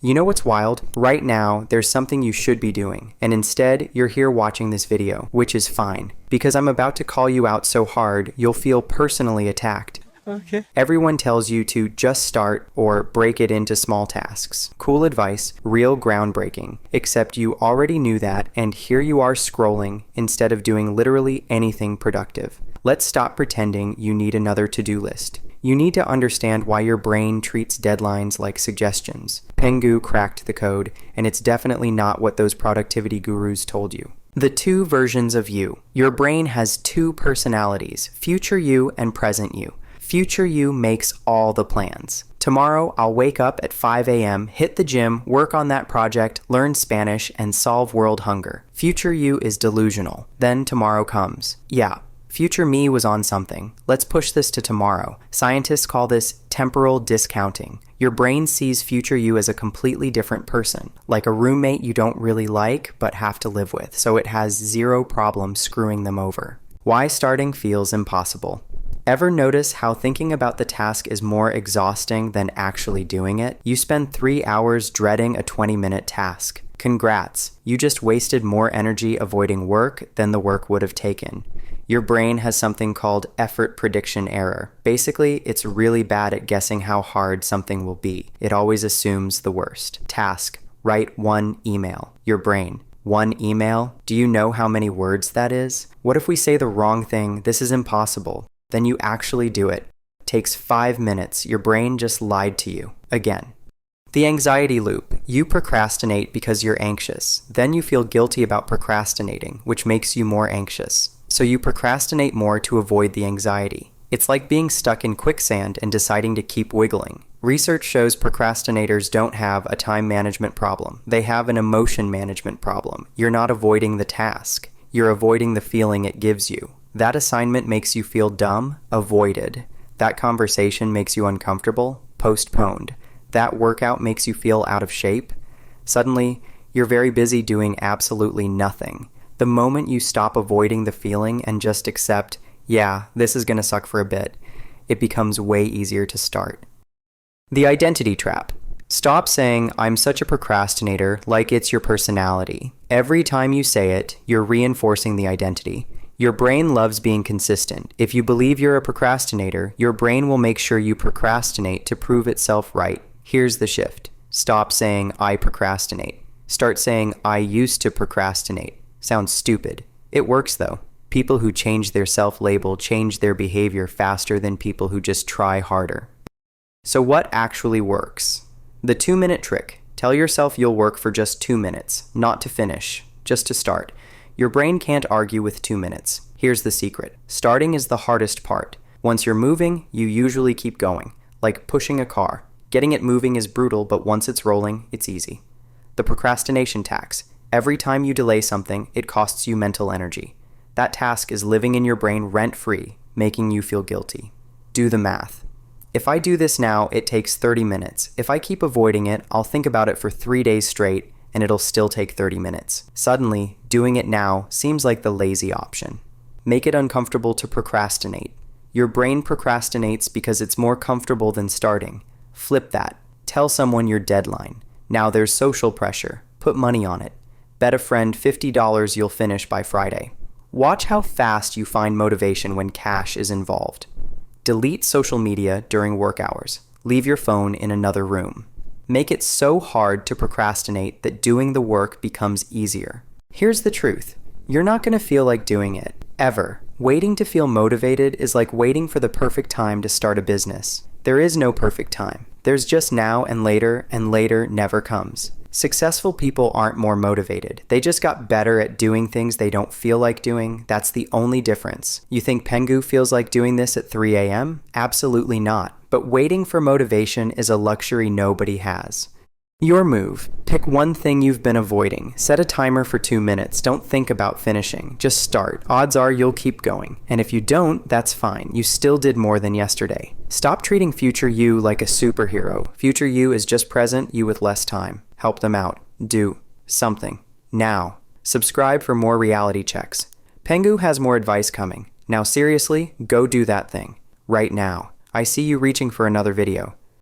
You know what's wild? Right now, there's something you should be doing, and instead, you're here watching this video, which is fine, because I'm about to call you out so hard, you'll feel personally attacked. Okay. Everyone tells you to just start or break it into small tasks. Cool advice, real groundbreaking, except you already knew that, and here you are scrolling instead of doing literally anything productive. Let's stop pretending you need another to-do list. You need to understand why your brain treats deadlines like suggestions. Pengu cracked the code, and it's definitely not what those productivity gurus told you. The two versions of you. Your brain has two personalities, future you and present you. Future you makes all the plans. Tomorrow, I'll wake up at 5 a.m., hit the gym, work on that project, learn Spanish, and solve world hunger. Future you is delusional. Then tomorrow comes. Yeah. Future me was on something. Let's push this to tomorrow. Scientists call this temporal discounting. Your brain sees future you as a completely different person, like a roommate you don't really like but have to live with, so it has zero problem screwing them over. Why starting feels impossible. Ever notice how thinking about the task is more exhausting than actually doing it? You spend 3 hours dreading a 20-minute task. Congrats, you just wasted more energy avoiding work than the work would have taken. Your brain has something called effort prediction error. Basically, it's really bad at guessing how hard something will be. It always assumes the worst. Task: write 1 email. Your brain: 1 email? Do you know how many words that is? What if we say the wrong thing? This is impossible. Then you actually do it. Takes 5 minutes. Your brain just lied to you. Again. The anxiety loop. You procrastinate because you're anxious. Then you feel guilty about procrastinating, which makes you more anxious. So you procrastinate more to avoid the anxiety. It's like being stuck in quicksand and deciding to keep wiggling. Research shows procrastinators don't have a time management problem. They have an emotion management problem. You're not avoiding the task. You're avoiding the feeling it gives you. That assignment makes you feel dumb? Avoided. That conversation makes you uncomfortable? Postponed. That workout makes you feel out of shape? Suddenly, you're very busy doing absolutely nothing. The moment you stop avoiding the feeling and just accept, yeah, this is gonna suck for a bit, it becomes way easier to start. The identity trap. Stop saying, I'm such a procrastinator, like it's your personality. Every time you say it, you're reinforcing the identity. Your brain loves being consistent. If you believe you're a procrastinator, your brain will make sure you procrastinate to prove itself right. Here's the shift. Stop saying, I procrastinate. Start saying, I used to procrastinate. Sounds stupid. It works though. People who change their self-label change their behavior faster than people who just try harder. So what actually works? The 2-minute trick. Tell yourself you'll work for just 2 minutes, not to finish, just to start. Your brain can't argue with 2 minutes. Here's the secret. Starting is the hardest part. Once you're moving, you usually keep going, like pushing a car. Getting it moving is brutal, but once it's rolling, it's easy. The procrastination tax. Every time you delay something, it costs you mental energy. That task is living in your brain rent-free, making you feel guilty. Do the math. If I do this now, it takes 30 minutes. If I keep avoiding it, I'll think about it for 3 days straight, and it'll still take 30 minutes. Suddenly, doing it now seems like the lazy option. Make it uncomfortable to procrastinate. Your brain procrastinates because it's more comfortable than starting. Flip that. Tell someone your deadline. Now there's social pressure. Put money on it. Bet a friend $50 you'll finish by Friday. Watch how fast you find motivation when cash is involved. Delete social media during work hours. Leave your phone in another room. Make it so hard to procrastinate that doing the work becomes easier. Here's the truth. You're not going to feel like doing it, ever. Waiting to feel motivated is like waiting for the perfect time to start a business. There is no perfect time. There's just now and later never comes. Successful people aren't more motivated. They just got better at doing things they don't feel like doing. That's the only difference. You think Pengu feels like doing this at 3 a.m.? Absolutely not. But waiting for motivation is a luxury nobody has. Your move. Pick one thing you've been avoiding. Set a timer for 2 minutes. Don't think about finishing. Just start. Odds are you'll keep going. And if you don't, that's fine. You still did more than yesterday. Stop treating future you like a superhero. Future you is just present you with less time. Help them out. Do something. Now. Subscribe for more reality checks. Pengu has more advice coming. Now seriously, go do that thing. Right now. I see you reaching for another video.